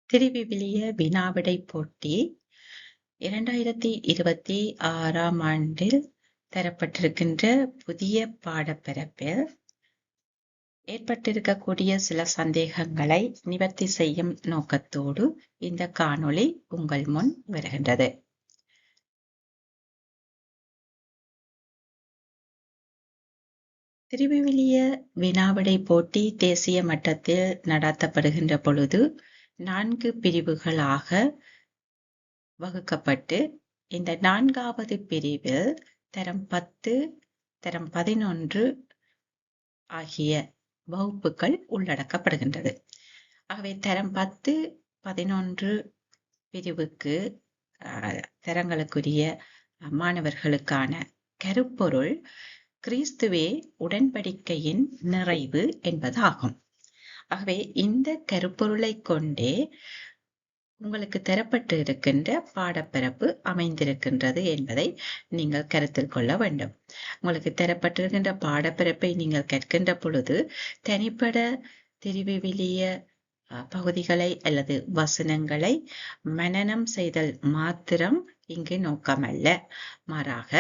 திருவிவிலிய வினாவிடை போட்டி 2026ஆம் ஆண்டில் தரப்பட்டிருக்கின்ற புதிய பாடப்பரப்பில் ஏற்பட்டிருக்கக்கூடிய சில சந்தேகங்களை நிவர்த்தி செய்யும் நோக்கத்தோடு இந்த காணொளி உங்கள் முன் வருகின்றது. திருவிவிலிய வினாவிடை போட்டி தேசிய மட்டத்தில் நடத்தப்படுகின்ற பொழுது 4 பிரிவுகளாக வகுக்கப்பட்டு இந்த 4வது பிரிவில் தரம் 10, தரம் 11 ஆகிய வகுப்புகள் உள்ளடக்கப்படுகின்றது. ஆகவே தரம் 10, 11 பிரிவுக்கு தரங்களுக்குரிய மாணவர்களுக்கான கருப்பொருள் கிறிஸ்துவே உடன்படிக்கையின் நிறைவு என்பதாகும். ஆகவே இந்த கருப்பொருளை கொண்டே உங்களுக்கு தரப்பட்டு இருக்கின்ற பாடப்பரப்பு அமைந்திருக்கின்றது என்பதை நீங்கள் கருத்தில் கொள்ள வேண்டும். உங்களுக்கு தரப்பட்டிருக்கின்ற பாடப்பரப்பை நீங்கள் கற்கின்ற பொழுது தனிப்பட திருவிவிலிய பகுதிகளை அல்லது வசனங்களை மனனம் செய்தல் மாத்திரம் இங்கு நோக்கமல்ல, மாறாக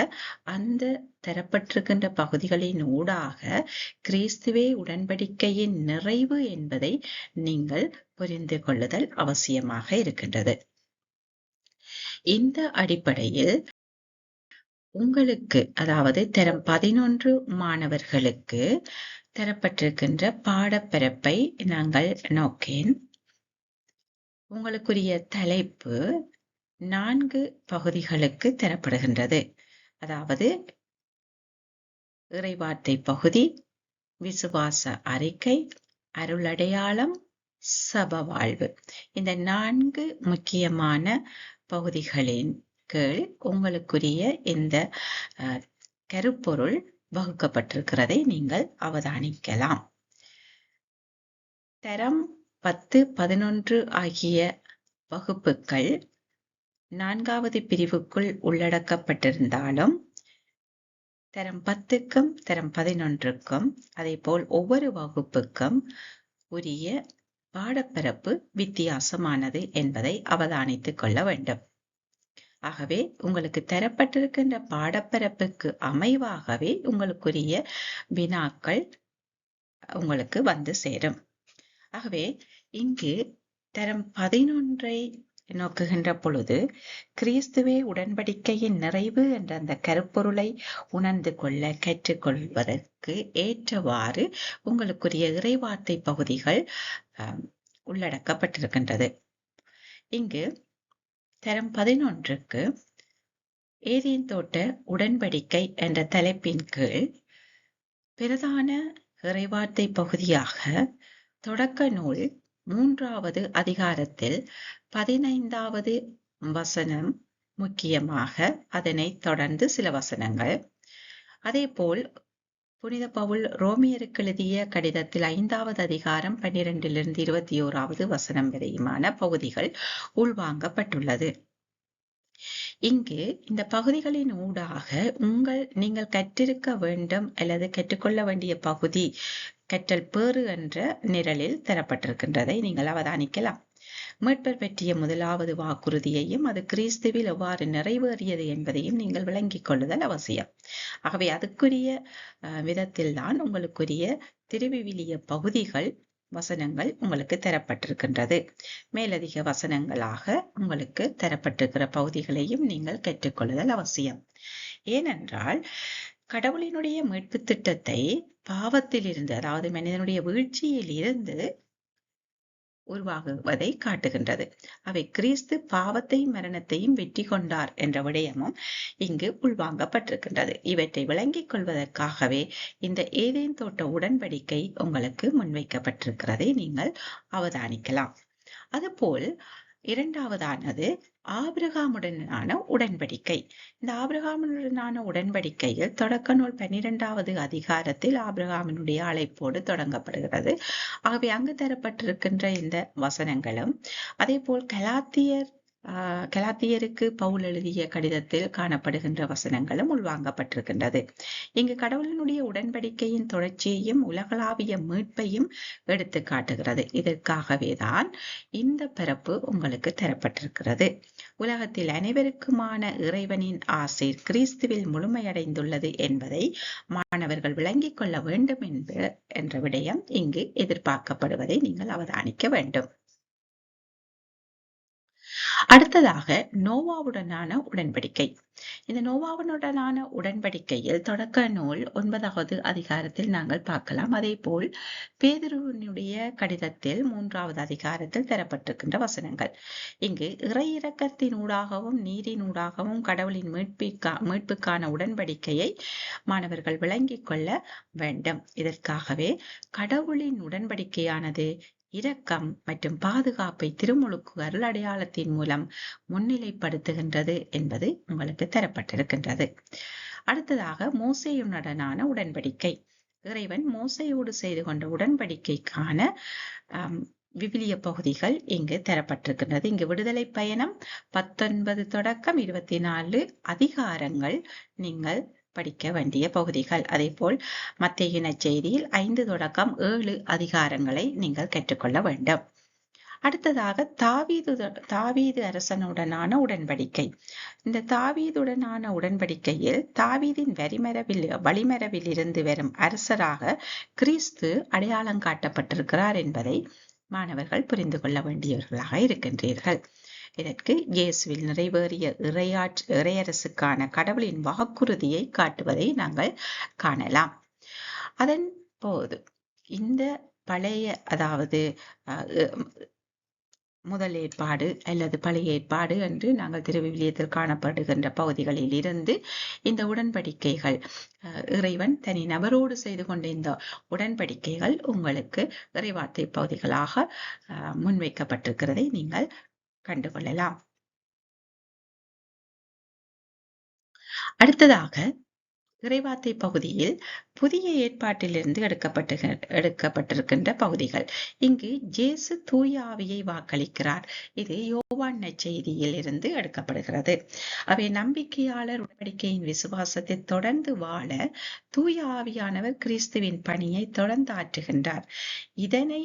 அந்த தரப்பட்டிருக்கின்ற பகுதிகளின் ஊடாக கிறிஸ்துவே உடன்படிக்கையின் நிறைவு என்பதை நீங்கள் புரிந்து கொள்ளுதல் அவசியமாக இருக்கின்றது. இந்த அடிப்படையில் உங்களுக்கு, அதாவது தரம் 11 மாணவர்களுக்கு தரப்பட்டிருக்கின்ற பாடப்பரப்பை நாங்கள் நோக்கேன். உங்களுக்குரிய தலைப்பு 4 பகுதிகளுக்கு தரப்படுகின்றது. அதாவது இறைவார்த்தை பகுதி, விசுவாச அறிக்கை, அருளடையாளம், சபவாழ்வு. இந்த 4 முக்கியமான பகுதிகளின் கீழ் உங்களுக்குரிய இந்த கருப்பொருள் வகுக்கப்பட்டிருக்கிறதை நீங்கள் அவதானிக்கலாம். தரம் 10, 11 ஆகிய வகுப்புகள் 4வது பிரிவுக்குள் உள்ளடக்கப்பட்டிருந்தாலும் தரம் 10க்கும் தரம் 11க்கும் அதேபோல் ஒவ்வொரு வகுப்புக்கும் உரிய பாடப்பரப்பு வித்தியாசமானது என்பதை அவதானித்துக் கொள்ள வேண்டும். ஆகவே உங்களுக்கு தரப்பட்டிருக்கின்ற பாடப்பரப்புக்கு அமைவாகவே உங்களுக்குரிய வினாக்கள் உங்களுக்கு வந்து சேரும். ஆகவே இங்கு தரம் 11ஐ நோக்குகின்ற பொழுது கிறிஸ்துவே உடன்படிக்கையின் நிறைவு என்ற அந்த கருப்பொருளை உணர்ந்து கொள்ள கற்றுக்கொள்வதற்கு ஏற்றவாறு உங்களுக்குரிய இறைவார்த்தை பகுதிகள் உள்ளடக்கப்பட்டிருக்கின்றது. இங்கு தரம் 11க்கு ஏதேன் தோட்ட உடன்படிக்கை என்ற தலைப்பின் கீழ் பிரதான இறைவார்த்தை பகுதியாக தொடக்க நூல் 3வது அதிகாரத்தில் 15வது வசனம் முக்கியமாக, அதனைத் தொடர்ந்து சில வசனங்கள். அதேபோல் புனித பவுல் ரோமியருக்கு எழுதிய கடிதத்தில் 5வது அதிகாரம் 12லிருந்து 21வது வசனம் வரையுமான பகுதிகள் உள்வாங்கப்பட்டுள்ளது. இங்கு இந்த பகுதிகளின் ஊடாக நீங்கள் கற்றிருக்க வேண்டும் அல்லது கற்றுக்கொள்ள வேண்டிய பகுதி கற்றல் பேறு என்ற நிரலில் தரப்பட்டிருக்கின்றதை நீங்கள் அவதானிக்கலாம். மீட்பர் பற்றிய முதலாவது வாக்குறுதியையும் அது கிறிஸ்துவில் எவ்வாறு நிறைவேறியது என்பதையும் நீங்கள் விளங்கிக் கொள்ளுதல் அவசியம். ஆகவே அதுக்குரிய விதத்தில்தான் உங்களுக்குரிய திருவிவிலிய பகுதிகள் வசனங்கள் உங்களுக்கு தரப்பட்டிருக்கின்றது. மேலதிக வசனங்களாக உங்களுக்கு தரப்பட்டிருக்கிற பகுதிகளையும் நீங்கள் கற்றுக்கொள்ளுதல் அவசியம். ஏனென்றால் கடவுளினுடைய மீட்பு திட்டத்தை பாவத்தில் இருந்து, அதாவது மனிதனுடைய வீழ்ச்சியில் இருந்து உருவாகுவதை காட்டுகின்றது. அவை கிறிஸ்து பாவத்தையும் மரணத்தையும் வெற்றி கொண்டார் என்ற விடயமும் இங்கு உள்வாங்கப்பட்டிருக்கின்றது. இவற்றை விளங்கிக் கொள்வதற்காகவே இந்த ஏதேன் தோட்ட உடன்படிக்கை உங்களுக்கு முன்வைக்கப்பட்டிருக்கிறதை நீங்கள் அவதானிக்கலாம். அதுபோல் 2வதானது ஆபிரகாமுடனான உடன்படிக்கை. இந்த ஆபிரகாமுடனான உடன்படிக்கையில் தொடக்க நூல் 12வது அதிகாரத்தில் ஆபிரகாமினுடைய அழைப்போடு தொடங்கப்படுகிறது. ஆகவே அங்கு தரப்பட்டிருக்கின்ற இந்த வசனங்களும் அதே போல் கலாத்தியர் கலாத்தியருக்கு பவுல் எழுதிய கடிதத்தில் காணப்படுகின்ற வசனங்களும் உள்வாங்கப்பட்டிருக்கின்றது. இங்கு கடவுளினுடைய உடன்படிக்கையின் தொடர்ச்சியையும் உலகளாவிய மீட்பையும் எடுத்து காட்டுகிறது. இதற்காகவேதான் இந்த பிறப்பு உங்களுக்கு தரப்பட்டிருக்கிறது. உலகத்தில் அனைவருக்குமான இறைவனின் ஆசை கிறிஸ்துவில் முழுமையடைந்துள்ளது என்பதை மாணவர்கள் விளங்கிக் கொள்ள வேண்டும் என்ற விடயம் இங்கு எதிர்பார்க்கப்படுவதை நீங்கள் அவதானிக்க வேண்டும். அடுத்ததாக நோவாவுடனான உடன்படிக்கை. இந்த நோவாவுடனான உடன்படிக்கையில் தொடக்க நூல் 9வது அதிகாரத்தில் நாங்கள் பார்க்கலாம். அதே போல் பேதுருவினுடைய கடிதத்தில் 3வது அதிகாரத்தில் தரப்பட்டிருக்கின்ற வசனங்கள். இங்கு இறை இரக்கத்தினூடாகவும் நீரினூடாகவும் கடவுளின் மீட்புக்கான உடன்படிக்கையை மாணவர்கள் விளங்கிக் கொள்ள வேண்டும். இதற்காகவே கடவுளின் உடன்படிக்கையானது இரக்கம் மற்றும் பாதுகாப்பை திருமுழுக்கு அருளடையாளத்தின் மூலம் முன்னிலைப்படுத்துகின்றது என்பது உங்களுக்கு தரப்பட்டிருக்கின்றது. அடுத்ததாக மோசேயுடனான உடன்படிக்கை. இறைவன் மோசையோடு செய்து கொண்ட உடன்படிக்கைக்கான விவிலிய பகுதிகள் இங்கு தரப்பட்டிருக்கின்றது. இங்கு விடுதலை பயணம் 19 தொடக்கம் 24 அதிகாரங்கள் நீங்கள் படிக்க வேண்டிய பகுதிகள். அதே போல் மத்தேயு நற்செய்தியில் 5 தொடக்கம் 7 அதிகாரங்களை நீங்கள் கற்றுக்கொள்ள வேண்டும். அடுத்ததாக தாவீது அரசனுடனான உடன்படிக்கை. இந்த தாவீதுடனான உடன்படிக்கையில் தாவீதின் வழிமரபில் இருந்து வரும் அரசராக கிறிஸ்து அடையாளம் காட்டப்பட்டிருக்கிறார் என்பதை மாணவர்கள் புரிந்து கொள்ள வேண்டியவர்களாக இருக்கின்றீர்கள். இதற்கு இயேசுவில் நிறைவேறிய இறையரசுக்கான கடவுளின் வாக்குறுதியை காட்டுவதை நாங்கள் காணலாம். அதன் போது இந்த பழைய, அதாவது முதல் ஏற்பாடு அல்லது பழைய ஏற்பாடு என்று நாங்கள் திருவிவிலியத்தில் காணப்படுகின்ற பகுதிகளில் இருந்து இந்த உடன்படிக்கைகள், இறைவன் தனி நபரோடு செய்து கொண்ட இந்த உடன்படிக்கைகள் உங்களுக்கு இறைவார்த்தை பகுதிகளாக முன்வைக்கப்பட்டிருக்கிறதை நீங்கள் கண்டுகொள்ளலாம். அடுத்ததாக இறைவார்த்தை பகுதியில் புதிய ஏற்பாட்டிலிருந்து எடுக்கப்பட்டிருக்கின்ற பகுதிகள். இங்கு இயேசு தூய ஆவியை வாக்களிக்கிறார். இது யோவான் நற்செய்தியில் இருந்து எடுக்கப்படுகிறது. அவை நம்பிக்கையாளர் உடன்படிக்கையின் விசுவாசத்தை தொடர்ந்து வாழ தூய ஆவியானவர் கிறிஸ்துவின் பணியை தொடர்ந்து ஆற்றுகின்றார். இதனை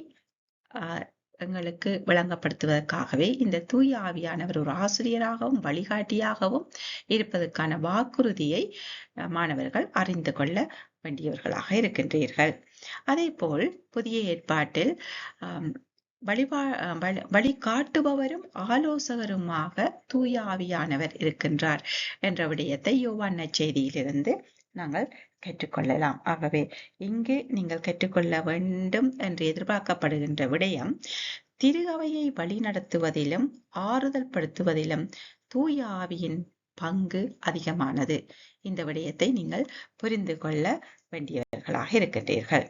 எங்களுக்கு விளங்கப்படுத்துவதற்காகவே இந்த தூய ஆவியானவர் ஒரு ஆசிரியராகவும் வழிகாட்டியாகவும் இருப்பதற்கான வாக்குறுதியை மாணவர்கள் அறிந்து கொள்ள வேண்டியவர்களாக இருக்கின்றீர்கள். அதே போல் புதிய ஏற்பாட்டில் வழிகாட்டுபவரும் ஆலோசகருமாக தூய ஆவியானவர் இருக்கின்றார் என்ற விடயத்தை யோவான் நற்செய்தியிலிருந்து நாங்கள் கற்றுக்கொள்ளலாம். ஆகவே இங்கு நீங்கள் கற்றுக்கொள்ள வேண்டும் என்று எதிர்பார்க்கப்படுகின்ற விடயம், திரு அவையை வழி நடத்துவதிலும் ஆறுதல் படுத்துவதிலும் தூய ஆவியின் பங்கு அதிகமானது. இந்த விடயத்தை நீங்கள் புரிந்து கொள்ள வேண்டியவர்களாக இருக்கின்றீர்கள்.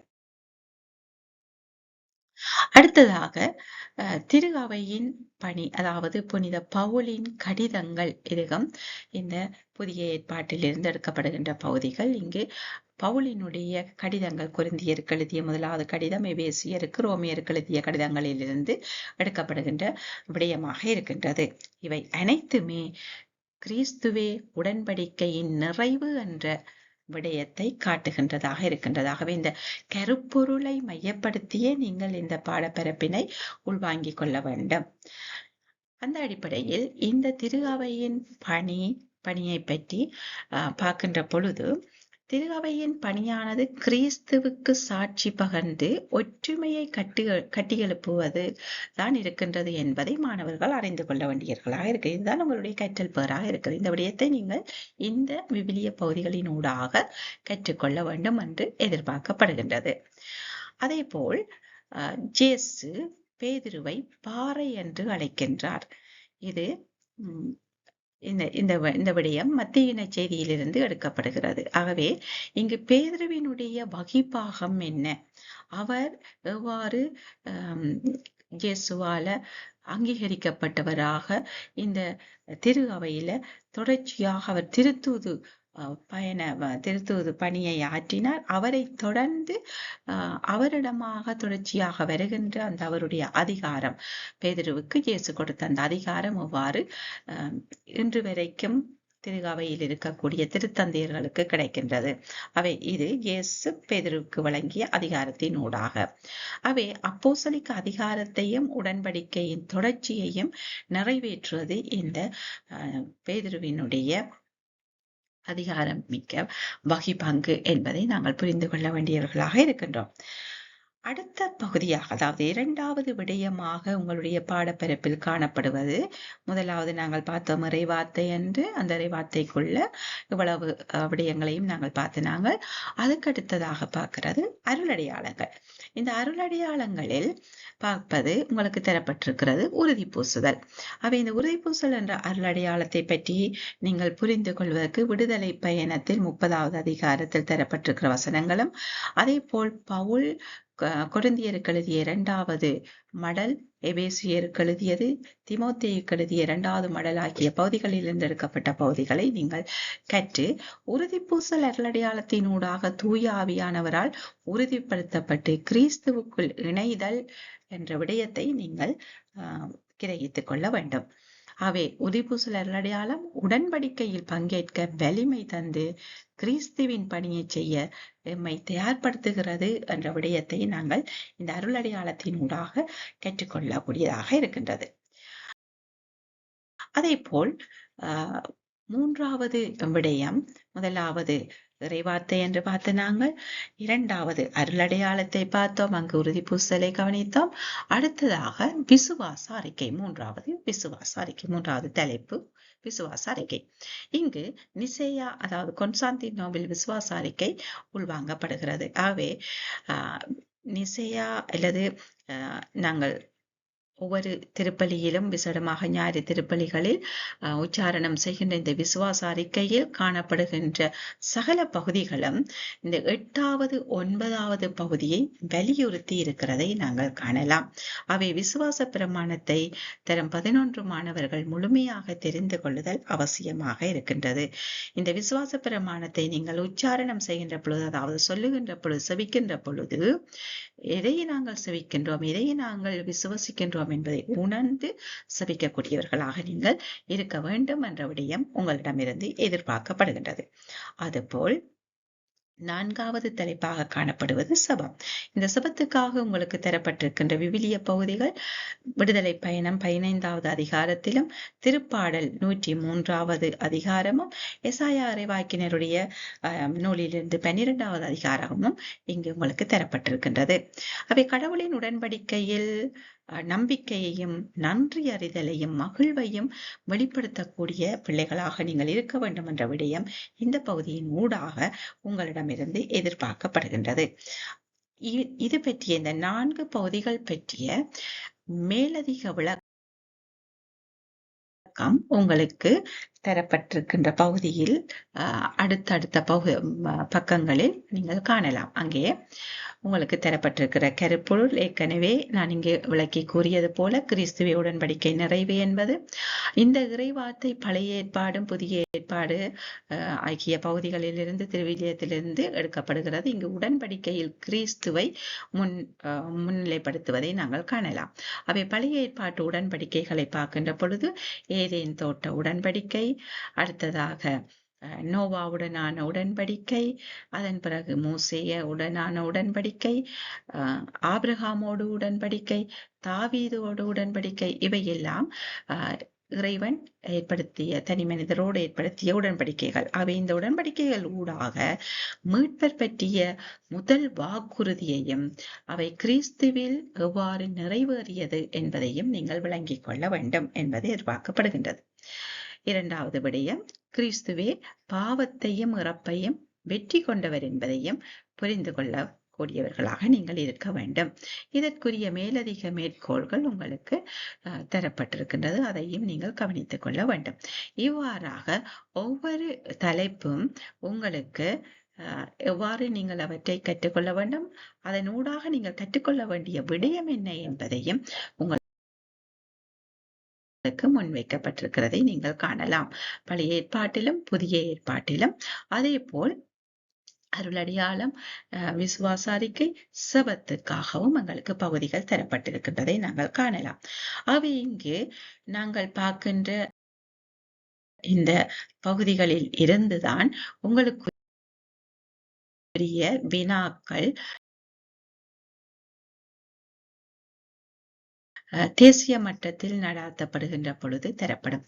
அடுத்ததாக திரு அவையின் பணி, அதாவது புனித பவுலின் கடிதங்கள் இதுகம் இந்த புதிய ஏற்பாட்டில் இருந்து எடுக்கப்படுகின்ற பகுதிகள். இங்கு பவுலினுடைய கடிதங்கள், கொரிந்தியருக்கு எழுதிய 1வது கடிதம், எபேசியருக்கு, ரோமியருக்கு எழுதிய கடிதங்களிலிருந்து எடுக்கப்படுகின்ற விடயமாக இருக்கின்றது. இவை அனைத்துமே கிறிஸ்துவே உடன்படிக்கையின் நிறைவு என்ற விடயத்தை காட்டுகின்றதாக இருக்கின்றதாகவே இந்த கருப்பொருளை மையப்படுத்தியே நீங்கள் இந்த பாடப்பரப்பினை உள்வாங்கிக் கொள்ள வேண்டும். அந்த அடிப்படையில் இந்த திரு அவையின் பணியை பற்றி பார்க்கின்ற பொழுது, திரு அவையின் பணியானது கிறிஸ்துவுக்கு சாட்சி பகர்ந்து ஒற்றுமையை கட்டியெழுப்புவது தான் இருக்கின்றது என்பதை மாணவர்கள் அறிந்து கொள்ள வேண்டியவர்களாக இருக்கு. இதுதான் உங்களுடைய கற்றல் பெயராக இருக்குது. இந்த விடயத்தை நீங்கள் இந்த விவிலிய பகுதிகளின் ஊடாக கற்றுக்கொள்ள வேண்டும் என்று எதிர்பார்க்கப்படுகின்றது. அதே போல் இயேசு பேதுருவை பாறை என்று அழைக்கின்றார். இது இந்த விடயம் மத்தேயு நற்செய்தியிலிருந்து எடுக்கப்படுகிறது. ஆகவே இங்கு பேதுருவினுடைய வகிபாகம் என்ன, அவர் எவ்வாறு இயேசுவால அங்கீகரிக்கப்பட்டவராக இந்த திரு அவையில தொடர்ச்சியாக அவர் திருத்தூது திருத்துவது பணியை ஆற்றினார். அவரை தொடர்ந்து அவரிடமாக தொடர்ச்சியாக வருகின்ற அந்த அவருடைய அதிகாரம், பேதுருவுக்கு இயேசு கொடுத்த அந்த அதிகாரம் எவ்வாறு இன்று வரைக்கும் திருகவையில் இருக்கக்கூடிய திருத்தந்தையர்களுக்கு கிடைக்கின்றது. அவை இது இயேசு பேதுருவுக்கு வழங்கிய அதிகாரத்தின் ஊடாக. அவை அப்போஸ்தலிக அதிகாரத்தையும் உடன்படிக்கையின் தொடர்ச்சியையும் நிறைவேற்றுவது இந்த பேதுருவினுடைய அதிகாரம் மிக்க வகை பங்கு என்பதை நாங்கள் புரிந்து கொள்ள வேண்டியவர்களாக இருக்கின்றோம். அடுத்த பகுதியாக, அதாவது இரண்டாவது விடயமாக உங்களுடைய பாடப்பரப்பில் காணப்படுவது, முதலாவது நாங்கள் பார்த்தோம் இறைவார்த்தை என்று, அந்த இறைவார்த்தைக்குள்ள இவ்வளவு விடயங்களையும் நாங்கள் பார்த்து நாங்கள் அதுக்கடுத்ததாக பார்க்கிறது அருளடையாளங்கள். இந்த அருளடையாளங்களில் பார்ப்பது உங்களுக்கு தரப்பட்டிருக்கிறது உறுதி பூசுதல். அவை இந்த உறுதி பூசல் என்ற அருளடையாளத்தை பற்றி நீங்கள் புரிந்து கொள்வதற்கு விடுதலை பயணத்தில் 30வது அதிகாரத்தில் தரப்பட்டிருக்கிற வசனங்களும், அதே போல் பவுல் கொரிந்தியருக்கு எழுதிய 2வது மடல், எபேசியருக்கு எழுதியது, தீமோத்தேயுக்கு எழுதிய 2வது மடல் ஆகிய பகுதிகளில் இருந்து எடுக்கப்பட்ட பகுதிகளை நீங்கள் கற்று உறுதிப்பூசல் அருளடையாளத்தினூடாக தூய ஆவியானவரால் உறுதிப்படுத்தப்பட்டு கிறிஸ்துவுக்குள் இணைதல் என்ற விடயத்தை நீங்கள் கிரகித்துக் கொள்ள வேண்டும். அவை உறுதிப்பூசல் அருளடையாளம் உடன்படிக்கையில் பங்கேற்க வலிமை தந்து கிறிஸ்துவின் பணியை செய்ய எம்மை தயார்படுத்துகிறது என்ற விடயத்தை நாங்கள் இந்த அருளடையாளத்தினூடாக கற்றுக்கொள்ளக்கூடியதாக இருக்கின்றது. அதே போல் 3வது விடயம், முதலாவது இறைவார்த்தை என்று பார்த்த நாங்கள், 2வது அருளடையாளத்தை பார்த்தோம், அங்கு உறுதி பூசலை கவனித்தோம். அடுத்ததாக விசுவாச அறிக்கை, 3வது விசுவாச அறிக்கை, 3வது தலைப்பு விசுவாச அறிக்கை. இங்கு நிசேயா, அதாவது கொன்ஸ்டாந்தினோபிள் விசுவாச அறிக்கை உள்வாங்கப்படுகிறது. ஆகவே நிசேயா அல்லது நாங்கள் ஒவ்வொரு திருப்பலியிலும் விசேடமாக ஞாயிறு திருப்பலிகளில் உச்சாரணம் செய்கின்ற இந்த விசுவாச அறிக்கையில் காணப்படுகின்ற சகல பகுதிகளும் இந்த 8வது 9வது பகுதியை வலியுறுத்தி இருக்கிறதை நாங்கள் காணலாம். அவை விசுவாச பிரமாணத்தை தரம் 11 மாணவர்கள் முழுமையாக தெரிந்து கொள்ளுதல் அவசியமாக இருக்கின்றது. இந்த விசுவாச பிரமாணத்தை நீங்கள் உச்சாரணம் செய்கின்ற பொழுது, அதாவது சொல்லுகின்ற பொழுது, செவிக்கின்ற பொழுது, எதை நாங்கள் செவிக்கின்றோம், எதை நாங்கள் விசுவசிக்கின்றோம் என்பதை உணர்ந்து செபிக்கக்கூடியவர்களாக நீங்கள் இருக்க வேண்டும் என்ற விடயம் உங்களிடமிருந்து எதிர்பார்க்கப்படுகின்றது. அதுபோல் 4வது தலைப்பாக காணப்படுவது சபம். இந்த சபத்துக்காக உங்களுக்கு தரப்பட்டிருக்கின்ற விவிலிய பகுதிகள் விடுதலை பயணம் 15வது அதிகாரத்திலும், திருப்பாடல் 103வது அதிகாரமும், எசாயா இறைவாக்கினருடைய நூலிலிருந்து 12வது அதிகாரமும் இங்கு உங்களுக்கு தரப்பட்டிருக்கின்றது. அவை கடவுளின் உடன்படிக்கையில் நம்பிக்கையையும் நன்றி அறிதலையும் மகிழ்வையும் வெளிப்படுத்தக்கூடிய பிள்ளைகளாக நீங்கள் இருக்க வேண்டும் என்ற விடயம் இந்த பகுதியின் ஊடாக உங்களிடமிருந்து எதிர்பார்க்கப்படுகின்றது. இது பற்றிய இந்த 4 பகுதிகள் பற்றிய மேலதிக விளக்கம் உங்களுக்கு தரப்பட்டிருக்கின்ற பகுதியில் அடுத்தடுத்த பக்கங்களில் நீங்கள் காணலாம். அங்கே உங்களுக்கு தரப்பட்டிருக்கிற கருப்பொருள் ஏற்கனவே நான் இங்கே விளக்கி கூறியது போல கிறிஸ்துவ உடன்படிக்கை நிறைவு என்பது, இந்த இறைவார்த்தை பழைய ஏற்பாடும் புதிய ஏற்பாடு ஆகிய பகுதிகளிலிருந்து திருவிலியத்திலிருந்து எடுக்கப்படுகிறது. இங்கு உடன்படிக்கையில் கிறிஸ்துவை முன்னிலைப்படுத்துவதை நாங்கள் காணலாம். அவை பழைய ஏற்பாட்டு உடன்படிக்கைகளை பார்க்கின்ற பொழுது ஏதேன் தோட்ட உடன்படிக்கை, அடுத்ததாக நோவாவுடனான உடன்படிக்கை, அதன் பிறகு மோசேய உடனான உடன்படிக்கை, ஆபிரகாமோடு உடன்படிக்கை, தாவீதோடு உடன்படிக்கை, இவையெல்லாம் இறைவன் ஏற்படுத்திய தனி மனிதரோடு ஏற்படுத்திய உடன்படிக்கைகள். அவை இந்த உடன்படிக்கைகள் ஊடாக மீட்பர் பற்றிய முதல் வாக்குறுதியையும் அவை கிறிஸ்துவில் எவ்வாறு நிறைவேறியது என்பதையும் நீங்கள் விளங்கிக் கொள்ள வேண்டும் என்பது எதிர்பார்க்கப்படுகின்றது. 2வது விடயம், கிறிஸ்துவே பாவத்தையும் இறப்பையும் வெற்றி கொண்டவர் என்பதையும் புரிந்து கொள்ள கூடியவர்களாக நீங்கள் இருக்க வேண்டும். இதற்குரிய மேலதிக மேற்கோள்கள் உங்களுக்கு தரப்பட்டிருக்கின்றது. அதையும் நீங்கள் கவனித்துக் கொள்ள வேண்டும். இவ்வாறாக ஒவ்வொரு தலைப்பும் உங்களுக்கு எவ்வாறு நீங்கள் அவற்றை கற்றுக்கொள்ள வேண்டும், அதனூடாக நீங்கள் கற்றுக்கொள்ள வேண்டிய விடயம் என்ன என்பதையும் உங்கள் முன்வைக்கப்பட்டிருக்கிறதை நீங்கள் காணலாம். பழைய ஏற்பாட்டிலும் புதிய ஏற்பாட்டிலும். அதே போல் அருளடையாளம், விசுவாச அறிக்கை, செபத்துக்காகவும் எங்களுக்கு பகுதிகள் தரப்பட்டிருக்கின்றதை நாங்கள் காணலாம். அவை இங்கு நாங்கள் பார்க்கின்ற இந்த பகுதிகளில் இருந்துதான் உங்களுக்குரிய வினாக்கள் தேசிய மட்டத்தில் நடாத்தப்படுகின்ற பொழுது தரப்படும்.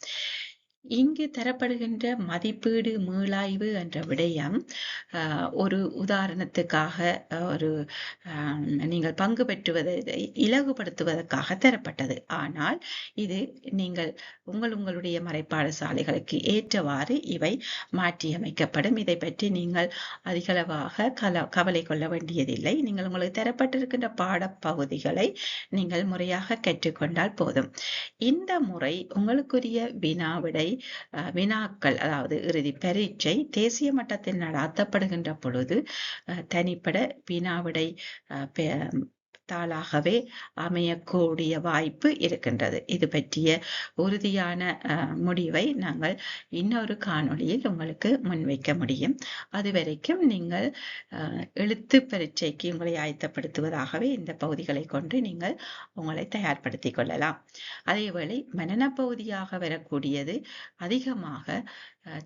இங்கு தரப்படுகின்ற மதிப்பீடு மீளாய்வு என்ற விடயம் ஒரு உதாரணத்துக்காக ஒரு நீங்கள் பங்கு பெற்றுவதை இலகுபடுத்துவதற்காக தரப்பட்டது. ஆனால் இது நீங்கள் உங்களுடைய மறைப்பாடசாலைகளுக்கு ஏற்றவாறு இவை மாற்றியமைக்கப்படும். இதை பற்றி நீங்கள் அதிகளவாக கவலை கொள்ள வேண்டியதில்லை. நீங்கள் உங்களுக்கு தரப்பட்டிருக்கின்ற பாடப்பகுதிகளை நீங்கள் முறையாக கற்றுக்கொண்டால் போதும். இந்த முறை உங்களுக்குரிய வினாக்கள், அதாவது இறுதி பரீட்சை தேசிய மட்டத்தில் நடாத்தப்படுகின்ற பொழுது தனிப்பட வினாவிடை தாளாகவே அமையக்கூடிய வாய்ப்பு இருக்கின்றது. இது பற்றிய உறுதியான முடிவை நாங்கள் இன்னொரு காணொளியில் உங்களுக்கு முன்வைக்க முடியும். அதுவரைக்கும் நீங்கள் எழுத்து பரீட்சைக்கு உங்களை ஆயத்தப்படுத்துவதாகவே இந்த பகுதிகளை கொண்டு நீங்கள் உங்களை தயார்படுத்திக் கொள்ளலாம். அதேவேளை மனன பகுதியாக வரக்கூடியது அதிகமாக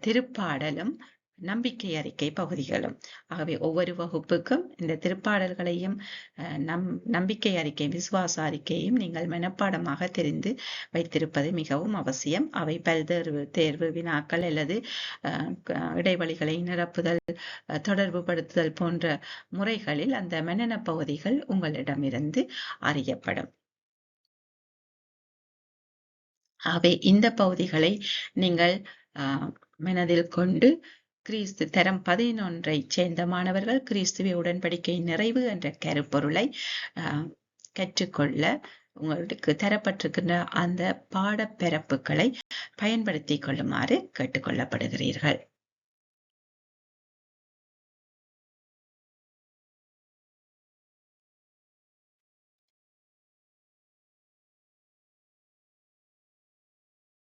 திருப்பாடலும் நம்பிக்கை அறிக்கை பகுதிகளும். ஆகவே ஒவ்வொரு வகுப்புக்கும் இந்த திருப்பாடல்களையும் நம்பிக்கை அறிக்கை, விசுவாச அறிக்கையும் நீங்கள் மனப்பாடமாக தெரிந்து வைத்திருப்பது மிகவும் அவசியம். அவை பல்வேறு தேர்வு வினாக்கள் அல்லது இடைவெளிகளை நிரப்புதல், தொடர்பு படுத்துதல் போன்ற முறைகளில் அந்த மனன பகுதிகள் உங்களிடமிருந்து அறியப்படும். ஆகவே இந்த பகுதிகளை நீங்கள் மனதில் கொண்டு கிறிஸ்து தரம் 11 சேர்ந்த மாணவர்கள் கிறிஸ்துவ உடன்படிக்கை நிறைவு என்ற கருப்பொருளை கற்றுக்கொள்ள உங்களுக்கு தரப்பட்டிருக்கின்ற அந்த பாடப்பரப்புகளை பயன்படுத்திக் கொள்ளுமாறு கேட்டுக்கொள்ளப்படுகிறீர்கள்.